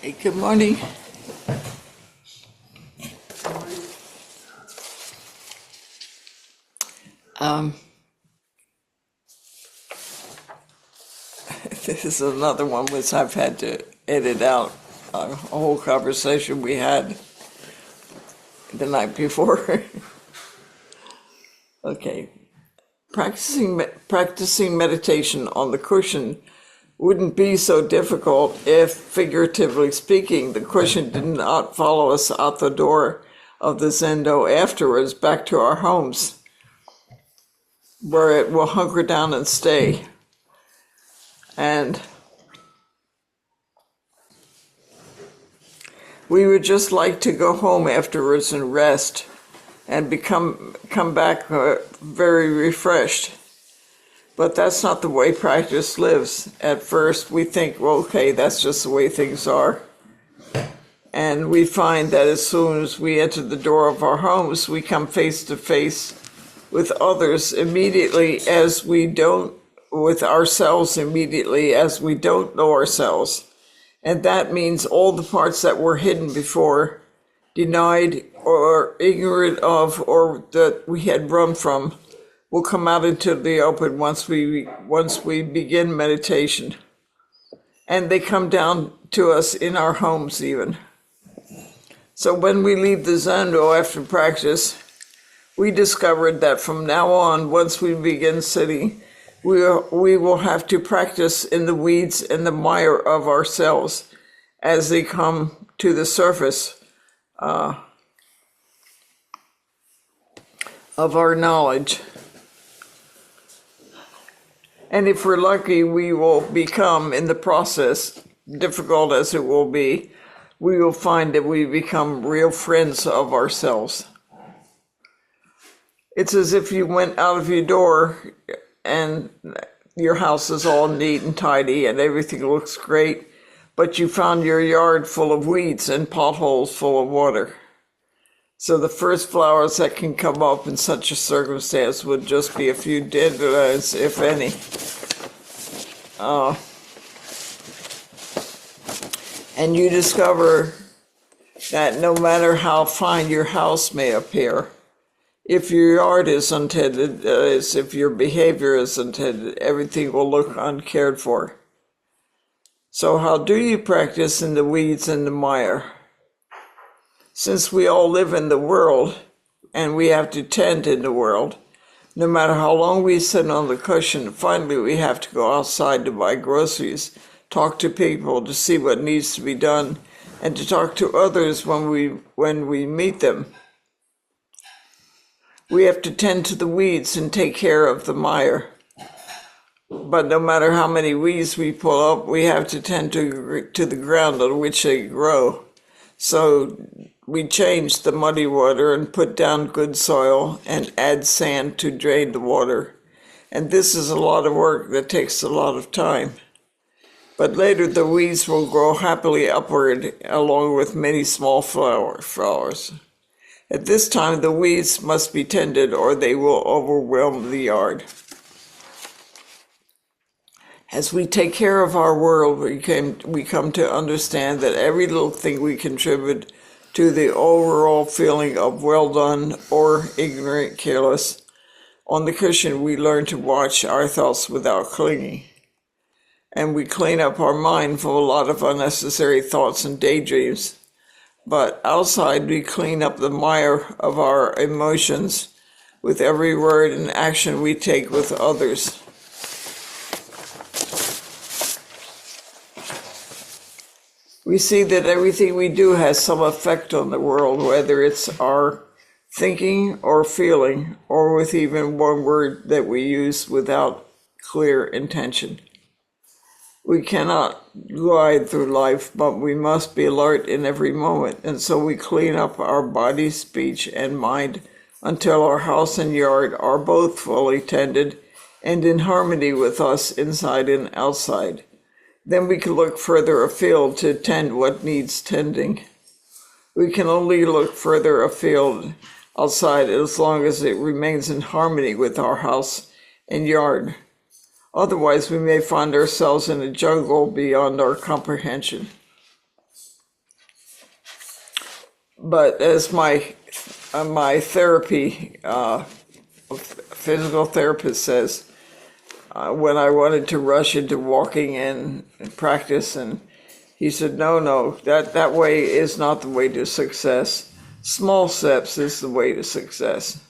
Okay, good morning. This is another one which I've had to edit out a whole conversation we had the night before. Okay, practicing meditation on the cushion wouldn't be so difficult if, figuratively speaking, the cushion did not follow us out the door of the Zendo afterwards back to our homes, where it will hunker down and stay. And we would just like to go home afterwards and rest and come back very refreshed. But that's not the way practice lives. At first, we think, well, okay, that's just the way things are. And we find that as soon as we enter the door of our homes, we come face to face with others immediately with ourselves immediately as we don't know ourselves. And that means all the parts that were hidden before, denied or ignorant of, or that we had run from, will come out into the open once we begin meditation. And they come down to us in our homes even. So when we leave the Zendo after practice, we discovered that from now on, once we begin sitting, we will have to practice in the weeds and the mire of ourselves as they come to the surface of our knowledge. And if we're lucky, we will become, in the process, difficult as it will be, we will find that we become real friends of ourselves. It's as if you went out of your door and your house is all neat and tidy and everything looks great, but you found your yard full of weeds and potholes full of water. So the first flowers that can come up in such a circumstance would just be a few dandelions, if any. And you discover that no matter how fine your house may appear, if your yard is untended, if your behavior is untended, everything will look uncared for. So how do you practice in the weeds and the mire? Since we all live in the world, and we have to tend in the world, no matter how long we sit on the cushion, finally we have to go outside to buy groceries, talk to people to see what needs to be done, and to talk to others when we meet them. We have to tend to the weeds and take care of the mire. But no matter how many weeds we pull up, we have to tend to the ground on which they grow. So we change the muddy water and put down good soil and add sand to drain the water. And this is a lot of work that takes a lot of time. But later the weeds will grow happily upward along with many small flowers. At this time, the weeds must be tended or they will overwhelm the yard. As we take care of our world, we come to understand that every little thing we contribute to the overall feeling of well done or ignorant, careless. On the cushion, we learn to watch our thoughts without clinging. And we clean up our mind from a lot of unnecessary thoughts and daydreams. But outside, we clean up the mire of our emotions with every word and action we take with others. We see that everything we do has some effect on the world, whether it's our thinking or feeling, or with even one word that we use without clear intention. We cannot glide through life, but we must be alert in every moment, and so we clean up our body, speech, and mind until our house and yard are both fully tended and in harmony with us inside and outside. Then we can look further afield to tend what needs tending. We can only look further afield outside as long as it remains in harmony with our house and yard. Otherwise, we may find ourselves in a jungle beyond our comprehension. But as my therapy physical therapist says, when I wanted to rush into walking in and practice, and he said, no, that way is not the way to success. Small steps is the way to success.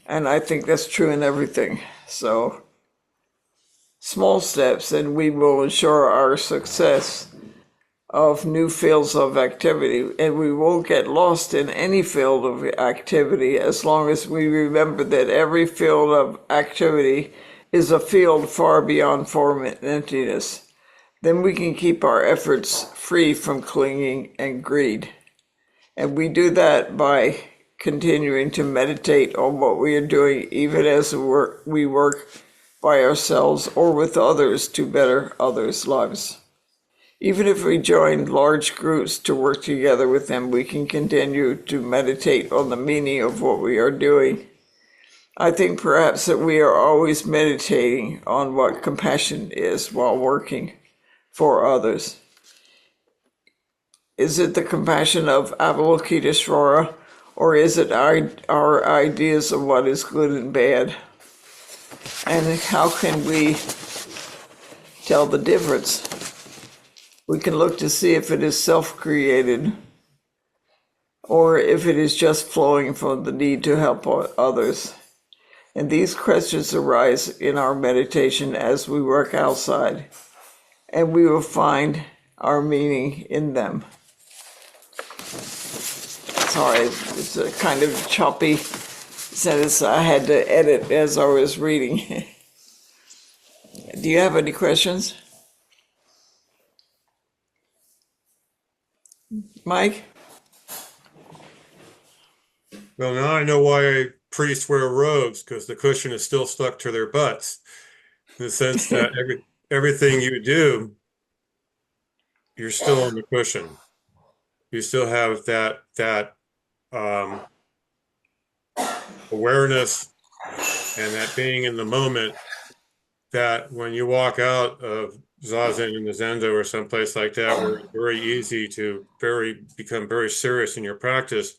And I think that's true in everything. So small steps, and we will ensure our success of new fields of activity, and we won't get lost in any field of activity as long as we remember that every field of activity is a field far beyond form and emptiness. Then we can keep our efforts free from clinging and greed. And we do that by continuing to meditate on what we are doing, even as we work by ourselves or with others to better others' lives. Even if we join large groups to work together with them, we can continue to meditate on the meaning of what we are doing. I think perhaps that we are always meditating on what compassion is while working for others. Is it the compassion of Avalokiteshvara, or is it our ideas of what is good and bad? And how can we tell the difference? We can look to see if it is self-created or if it is just flowing from the need to help others. And these questions arise in our meditation as we work outside, and we will find our meaning in them. Sorry, it's a kind of choppy sentence I had to edit as I was reading. Do you have any questions? Mike? Well, now I know why priests wear robes, because the cushion is still stuck to their butts. In the sense that everything you do, you're still on the cushion. You still have that um, awareness and that being in the moment. That when you walk out of Zazen in the Zendo or someplace like that, where it's very easy to become very serious in your practice,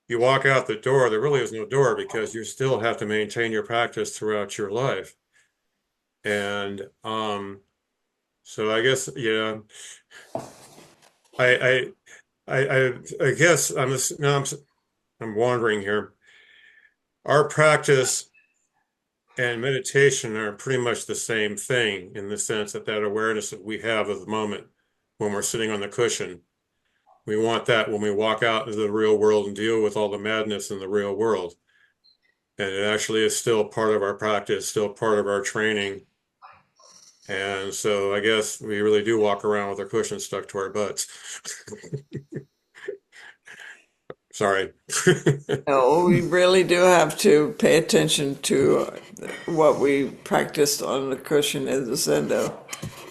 you walk out the door, there really is no door because you still have to maintain your practice throughout your life. And so I guess, yeah, I I guess I'm wandering here. Our practice and meditation are pretty much the same thing in the sense that that awareness that we have of the moment when we're sitting on the cushion. We want that when we walk out into the real world and deal with all the madness in the real world. And it actually is still part of our practice, still part of our training. And so I guess we really do walk around with our cushions stuck to our butts. Sorry. No, we really do have to pay attention to what we practiced on the cushion in the Zendo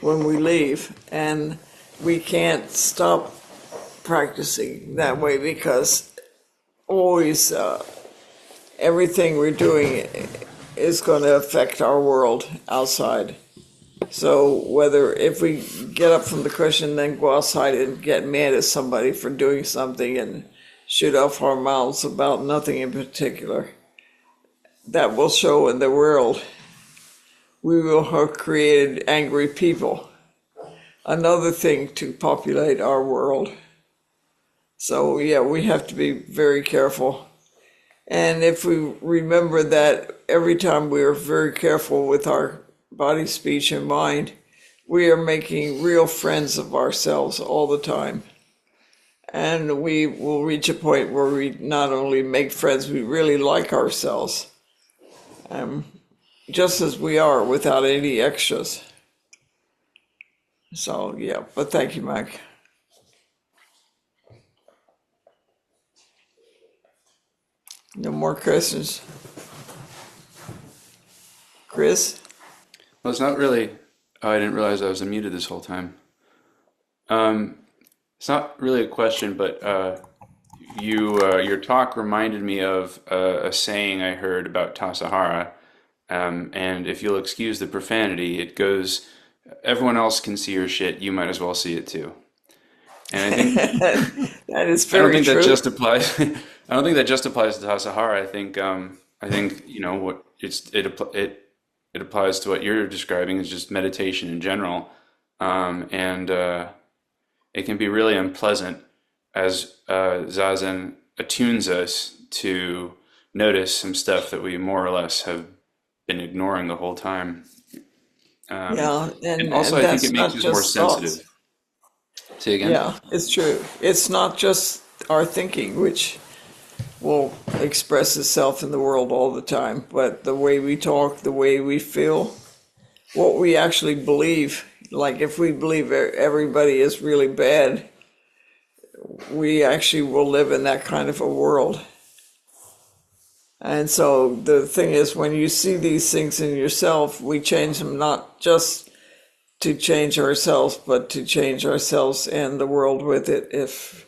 when we leave. And we can't stop practicing that way because always everything we're doing is going to affect our world outside. So if we get up from the cushion, then go outside and get mad at somebody for doing something and shoot off our mouths about nothing in particular, that will show in the world. We will have created angry people, another thing to populate our world. So yeah, we have to be very careful. And if we remember that every time we are very careful with our body, speech, and mind, we are making real friends of ourselves all the time. And we will reach a point where we not only make friends, we really like ourselves, just as we are, without any extras. So, yeah, but thank you, Mike. No more questions? Chris? Well, it's not really. Oh, I didn't realize I was unmuted this whole time. It's not really a question, but your talk reminded me of a saying I heard about Tassajara. And if you'll excuse the profanity, it goes, "Everyone else can see your shit. You might as well see it too." And I think That is I don't very think that true. just applies. I don't think that just applies to Tassajara. I think what it applies to what you're describing is just meditation in general, and it can be really unpleasant as Zazen attunes us to notice some stuff that we more or less have been ignoring the whole time. Yeah, And and also, and I think it that's makes not us more just thoughts. sensitive. Say again? Yeah, it's true. It's not just our thinking, which will express itself in the world all the time, but the way we talk, the way we feel, what we actually believe. Like if we believe everybody is really bad, we actually will live in that kind of a world. And so the thing is, when you see these things in yourself, we change them not just to change ourselves, but to change ourselves and the world with it, if,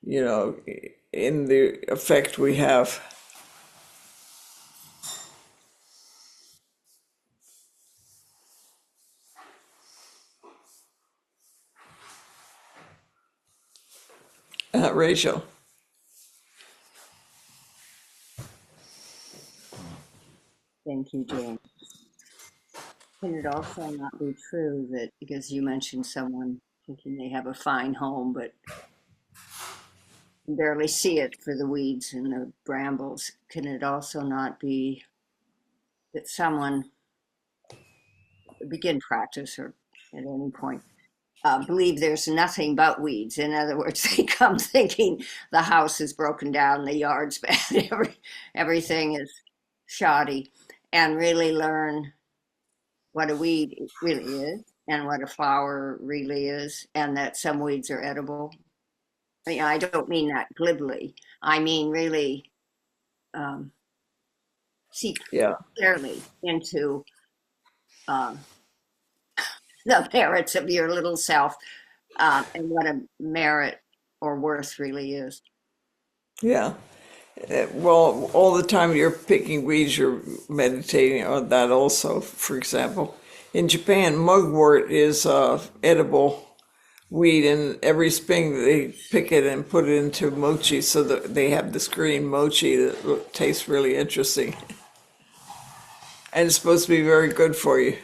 you know, in the effect we have. Rachel. Thank you, Jane. Can it also not be true that because you mentioned someone thinking they have a fine home, but can barely see it for the weeds and the brambles, can it also not be that someone begin practice or at any point believe there's nothing but weeds? In other words, they come thinking the house is broken down, the yard's bad, everything is shoddy, and really learn what a weed really is and what a flower really is, and that some weeds are edible. I mean, I don't mean that glibly. I mean really um, see Yeah. clearly into uh, the merits of your little self, and what a merit or worth really is. Yeah. Well, all the time you're picking weeds, you're meditating on that also. For example, in Japan, mugwort is edible weed, and every spring they pick it and put it into mochi, so that they have this green mochi that tastes really interesting. And it's supposed to be very good for you.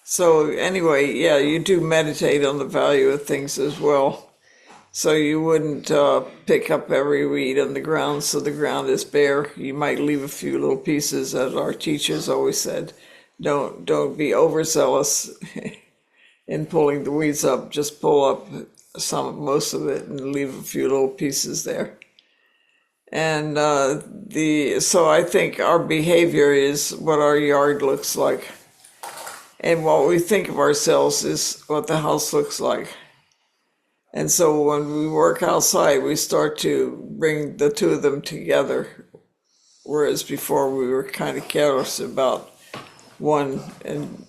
So anyway, yeah, you do meditate on the value of things as well. So you wouldn't pick up every weed on the ground so the ground is bare. You might leave a few little pieces, as our teachers always said. Don't be overzealous in pulling the weeds up. Just pull up most of it and leave a few little pieces there. And so I think our behavior is what our yard looks like, and what we think of ourselves is what the house looks like. And so when we work outside, we start to bring the two of them together, whereas before we were kind of careless about one and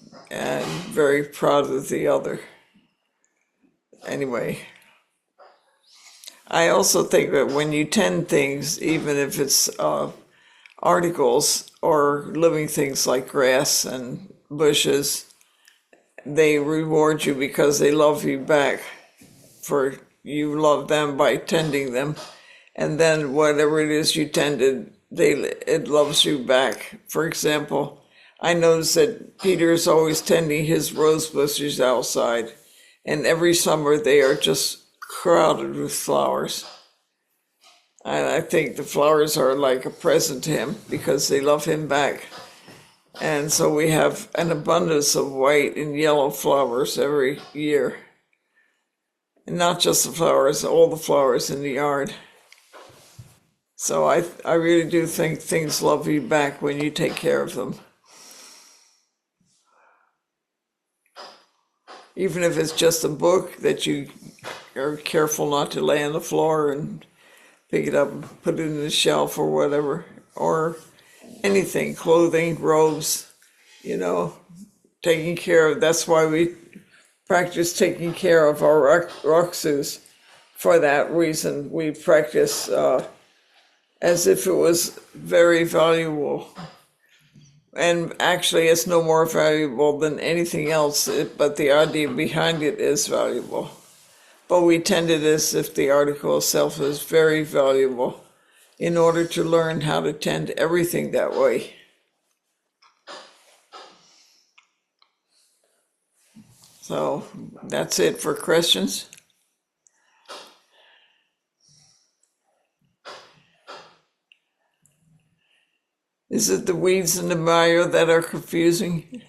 very proud of the other. Anyway, I also think that when you tend things, even if it's articles or living things like grass and bushes, they reward you because they love you back, for you love them by tending them, and then whatever it is you tended, it loves you back. For example, I notice that Peter's always tending his rose bushes outside, and every summer they are just crowded with flowers. And I think the flowers are like a present to him because they love him back. And so we have an abundance of white and yellow flowers every year. And not just the flowers, all the flowers in the yard. So I really do think things love you back when you take care of them. Even if it's just a book that you are careful not to lay on the floor and pick it up and put it in the shelf or whatever, or anything, clothing, robes, you know, taking care of. That's why we practice taking care of our roxus. For that reason, we practice as if it was very valuable. And actually, it's no more valuable than anything else, but the idea behind it is valuable. but we tended as if the article itself is very valuable in order to learn how to tend everything that way. So that's it for questions. Is it the weeds in the bio that are confusing?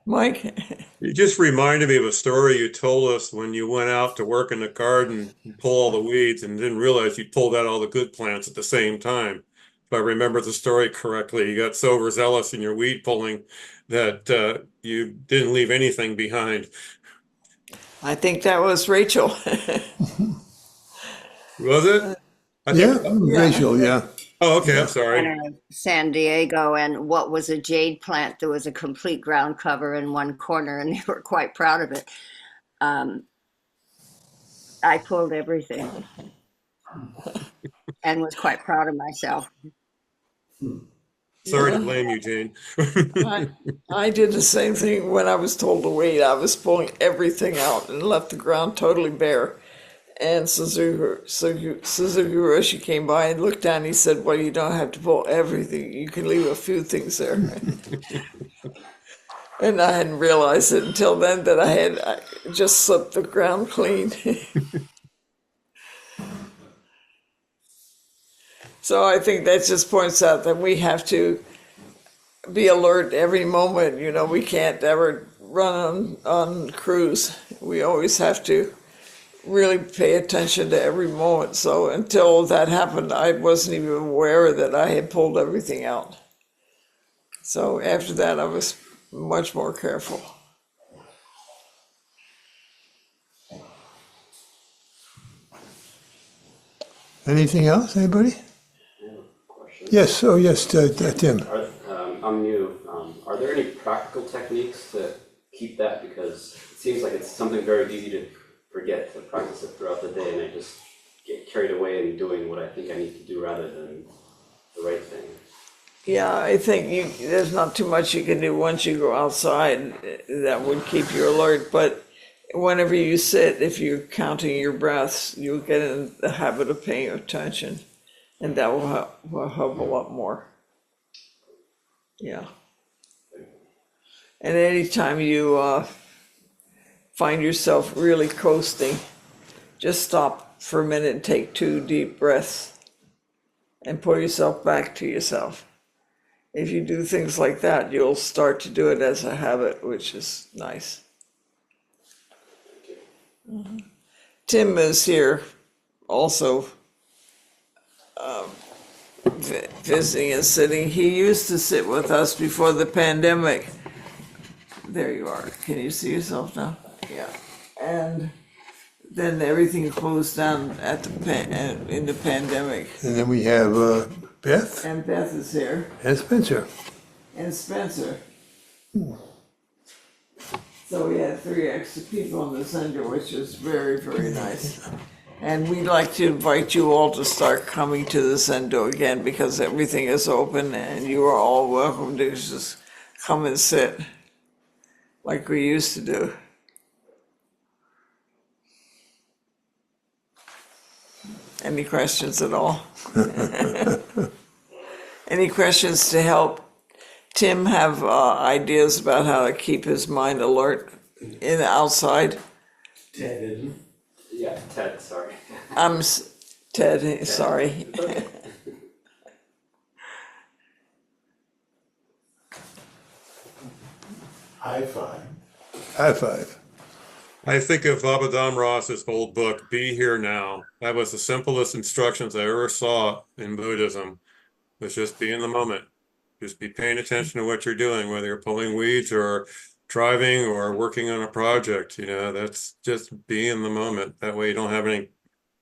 Mike? You just reminded me of a story you told us when you went out to work in the garden and pull all the weeds and didn't realize you pulled out all the good plants at the same time. If I remember the story correctly, you got so overzealous in your weed pulling that you didn't leave anything behind. I think that was Rachel. Was it? I Yeah, think. Rachel, yeah. Oh, okay. I'm sorry. And San Diego, and what was a jade plant? There was a complete ground cover in one corner, and they were quite proud of it. I pulled everything and was quite proud of myself. Sorry Yeah. to blame you, Jane. I did the same thing when I was told to wait. I was pulling everything out and left the ground totally bare. And Suzuki Roshi came by and looked down. He said, "Well, you don't have to pull everything. You can leave a few things there." And I hadn't realized it until then that I just slipped the ground clean. So I think that just points out that we have to be alert every moment. You know, we can't ever run on cruise. We always have to really pay attention to every moment. So until that happened, I wasn't even aware that I had pulled everything out. So after that, I was much more careful. Anything else, anybody? Question. Yes, oh yes, Tim. I'm new. Are there any practical techniques to keep that? Because it seems like it's something very easy to forget to practice it throughout the day, and I just get carried away in doing what I think I need to do rather than the right thing. Yeah, I think there's not too much you can do once you go outside that would keep you alert. But whenever you sit, if you're counting your breaths, you'll get in the habit of paying attention, and that will help a lot more. Yeah. And anytime you find yourself really coasting, just stop for a minute and take 2 deep breaths and pull yourself back to yourself. If you do things like that, you'll start to do it as a habit, which is nice. Tim is here also visiting and sitting. He used to sit with us before the pandemic. There you are. Can you see yourself now? Yeah. And then everything closed down at in the pandemic. And then we have Beth And Beth is here. and Spencer. And Spencer. So we had 3 extra people on the center, which was very, very nice. And we'd like to invite you all to start coming to the Zendo again because everything is open and you are all welcome to just come and sit like we used to do. Any questions at all? Any questions to help Tim have ideas about how to keep his mind alert in the outside? Ted, isn't it? Yeah, Ted, sorry. Ted, sorry. High five. High five. I think of Abadam Ross's old book, Be Here Now. That was the simplest instructions I ever saw in Buddhism, was just be in the moment. Just be paying attention to what you're doing, whether you're pulling weeds or driving or working on a project. You know, that's just be in the moment. That way you don't have any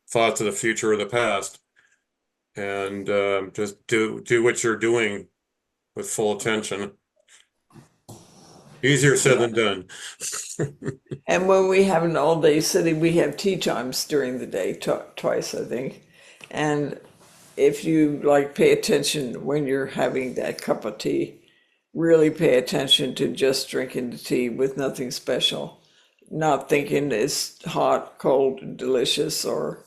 thoughts of the future or the past. And just do what you're doing with full attention. Easier said than done. And when we have an all-day sitting, we have tea times during the day, twice, I think. And if you like pay attention when you're having that cup of tea, really pay attention to just drinking the tea with nothing special, not thinking it's hot, cold, and delicious or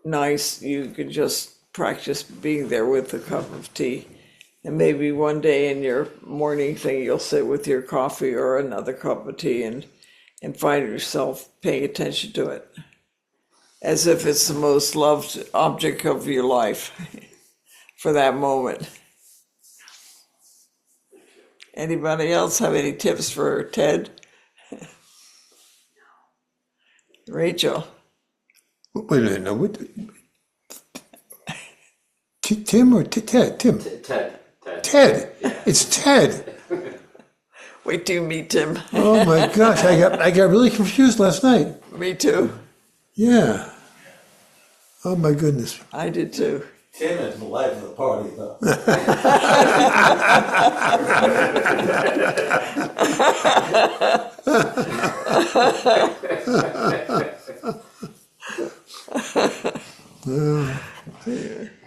nice. You could just practice being there with a cup of tea. And maybe one day in your morning thing, you'll sit with your coffee or another cup of tea and find yourself paying attention to it as if it's the most loved object of your life for that moment. Anybody else have any tips for Ted? Rachel? Wait a minute. No, what? Tim or Ted? Tim. Ted. Ted. Yeah. It's Ted. Wait till you meet Tim. Oh my gosh, I got really confused last night. Me too. Yeah. Oh my goodness. I did too. Tim is the life of the party, though.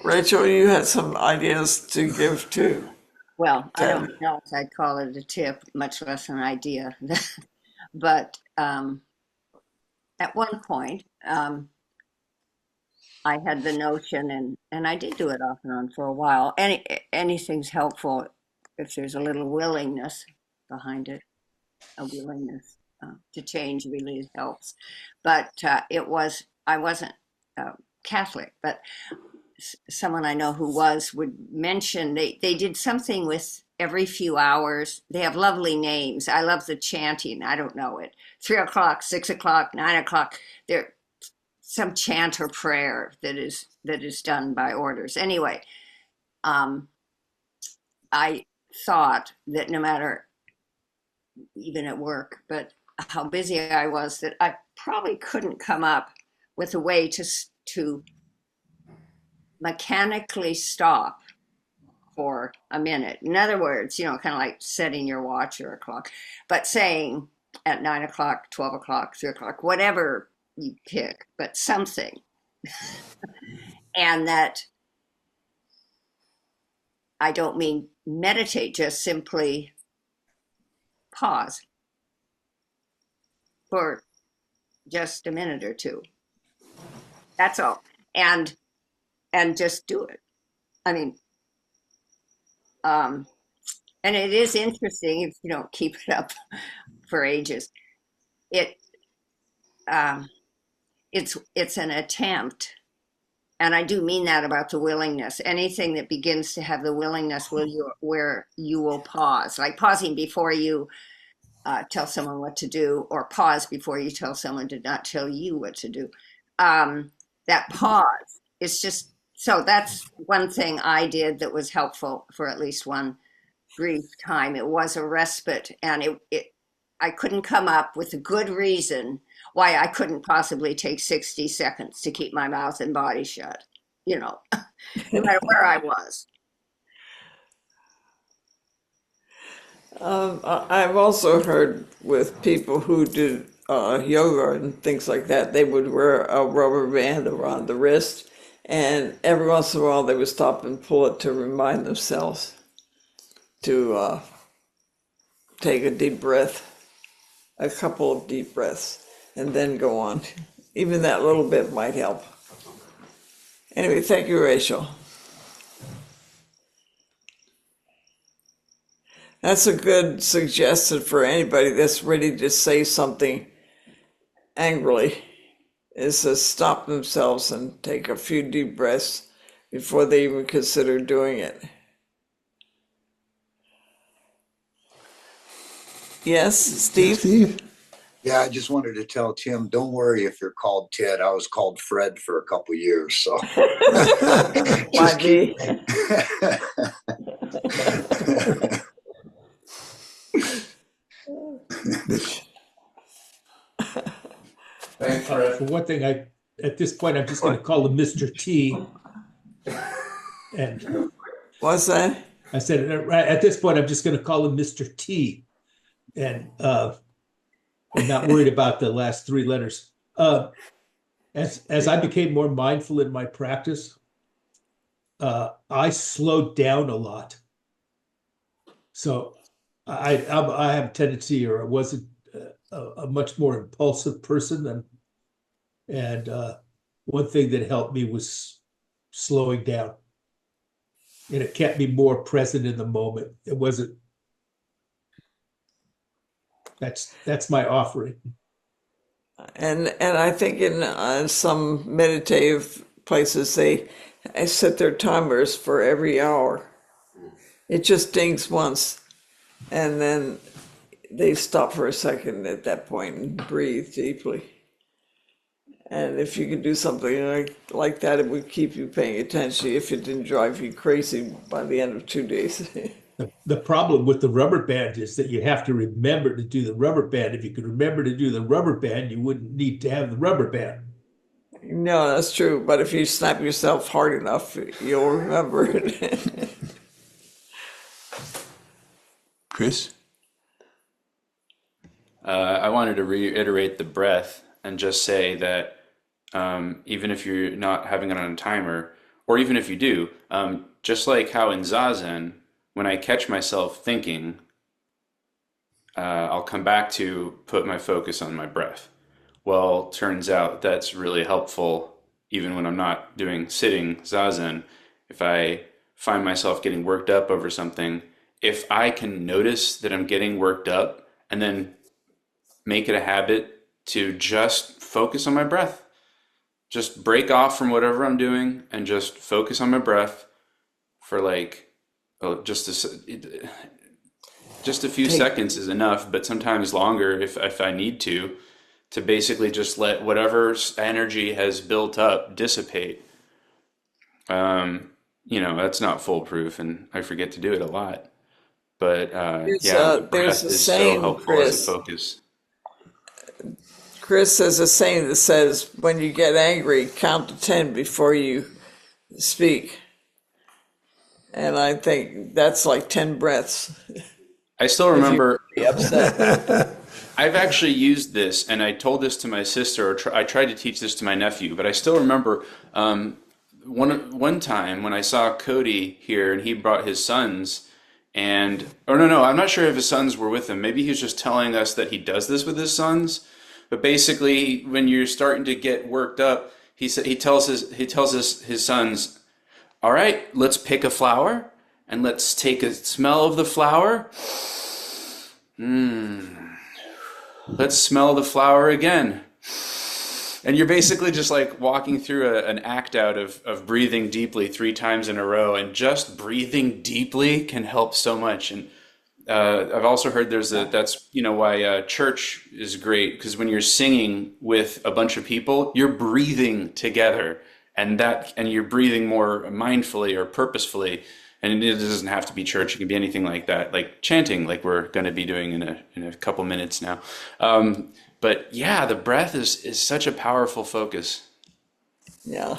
Rachel, you had some ideas to give too. Well, I don't know if I'd call it a tip, much less an idea. But at one point, I had the notion, and I did do it off and on for a while. Anything's helpful if there's a little willingness behind it. A willingness to change really helps. But I wasn't Catholic, but someone I know who would mention they did something with every few hours. They have lovely names. I love the chanting. I don't know it. 3 o'clock, 6 o'clock, 9 o'clock. There some chant or prayer that is done by orders. Anyway, I thought that no matter, even at work, but how busy I was, that I probably couldn't come up with a way to mechanically stop for a minute. In other words, kind of like setting your watch or a clock, but saying at 9 o'clock, 12 o'clock, 3 o'clock, whatever you pick, but something. And that I don't mean meditate, just simply pause for just a minute or two. That's all. And just do it. I mean, and it is interesting if you don't keep it up for ages. It's an attempt, and I do mean that about the willingness. Anything that begins to have the willingness where you will pause, like pausing before you tell someone what to do, or pause before you tell someone to not tell you what to do. That pause is just, so that's one thing I did that was helpful for at least one brief time. It was a respite, and I couldn't come up with a good reason why I couldn't possibly take 60 seconds to keep my mouth and body shut, no matter where I was. I've also heard with people who do yoga and things like that, they would wear a rubber band around the wrist, and every once in a while they would stop and pull it to remind themselves to take a deep breath, a couple of deep breaths, and then go on. Even that little bit might help. Anyway, thank you, Rachel. That's a good suggestion for anybody that's ready to say something angrily, is to stop themselves and take a few deep breaths before they even consider doing it. Yes, Steve? Steve? Yeah, I just wanted to tell Tim, don't worry if you're called Ted. I was called Fred for a couple years, so. Why me? Thanks, Fred. For one thing, at this point, I'm just going to call him Mr. T. And What's that? I said, at this point, I'm just going to call him Mr. T. And I'm not worried about the last 3 letters. As I became more mindful in my practice, I slowed down a lot. So I have a tendency, or I was a much more impulsive person and one thing that helped me was slowing down, and it kept me more present in the moment. It wasn't. That's my offering. And I think in some meditative places they set their timers for every hour. It just dings once, and then they stop for a second at that point and breathe deeply. And if you could do something like that, it would keep you paying attention if it didn't drive you crazy by the end of 2 days. The problem with the rubber band is that you have to remember to do the rubber band. If you could remember to do the rubber band, you wouldn't need to have the rubber band. No, that's true. But if you snap yourself hard enough, you'll remember it. Chris? I wanted to reiterate the breath and just say that even if you're not having it on a timer, or even if you do, just like how in Zazen, when I catch myself thinking, I'll come back to put my focus on my breath. Well, turns out that's really helpful even when I'm not doing sitting Zazen. If I find myself getting worked up over something, if I can notice that I'm getting worked up and then make it a habit to just focus on my breath, just break off from whatever I'm doing and just focus on my breath for like just a few seconds is enough, but sometimes longer if I need to basically just let whatever energy has built up dissipate. That's not foolproof, and I forget to do it a lot. But the There's breath a is so saying, helpful as a Chris. focus. Chris has a saying that says, when you get angry, count to 10 before you speak. And I think that's like 10 breaths. I still If remember you're really upset. I've actually used this, and I told this to my sister, or I tried to teach this to my nephew, but I still remember one time when I saw Cody here, and he brought his sons, no, I'm not sure if his sons were with him. Maybe he was just telling us that he does this with his sons. But basically, when you're starting to get worked up, he tells his sons, "All right, let's pick a flower, and let's take a smell of the flower. Let's smell the flower again." And you're basically just like walking through an act out of breathing deeply 3 times in a row, and just breathing deeply can help so much. And I've also heard that's why church is great, because when you're singing with a bunch of people, you're breathing together, and you're breathing more mindfully or purposefully. And it doesn't have to be church; it can be anything like that, like chanting, like we're going to be doing in a couple minutes now. But yeah, the breath is such a powerful focus. Yeah.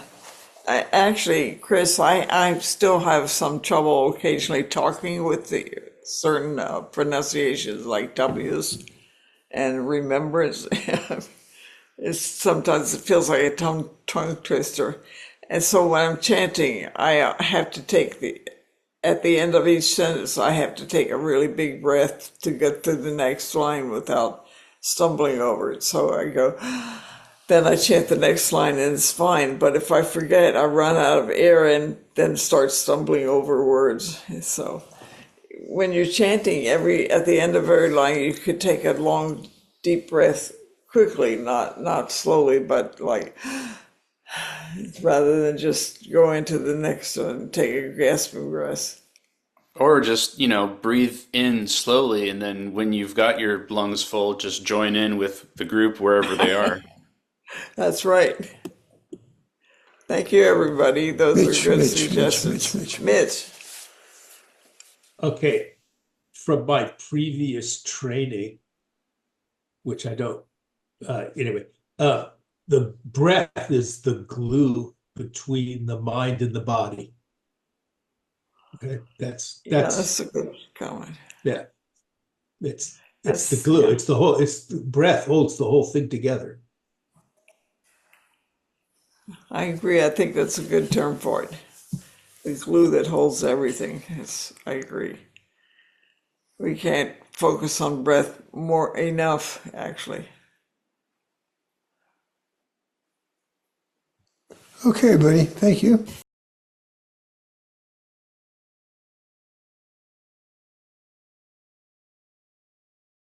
Chris, I still have some trouble occasionally talking with the certain pronunciations like W's and remembrance. Sometimes it feels like a tongue twister. And so when I'm chanting, I have to take at the end of each sentence, I have to take a really big breath to get to the next line without stumbling over it. So I go, then I chant the next line and it's fine. But if I forget, I run out of air and then start stumbling over words. So when you're chanting, at the end of every line, you could take a long, deep breath quickly, not slowly, but like, rather than just go into the next one and take a gasping breath. Or just, breathe in slowly, and then when you've got your lungs full, just join in with the group wherever they are. That's right. Thank you, everybody. Those Mitch, are good Mitch, suggestions. Mitch. Okay, from my previous training, which I don't, anyway, the breath is the glue between the mind and the body. Okay, that's a good comment. yeah. It's That's the glue. yeah. It's the breath holds the whole thing together. I agree. I think that's a good term for it. The glue that holds everything. I agree. We can't focus on breath more enough, actually. Okay, buddy. Thank you.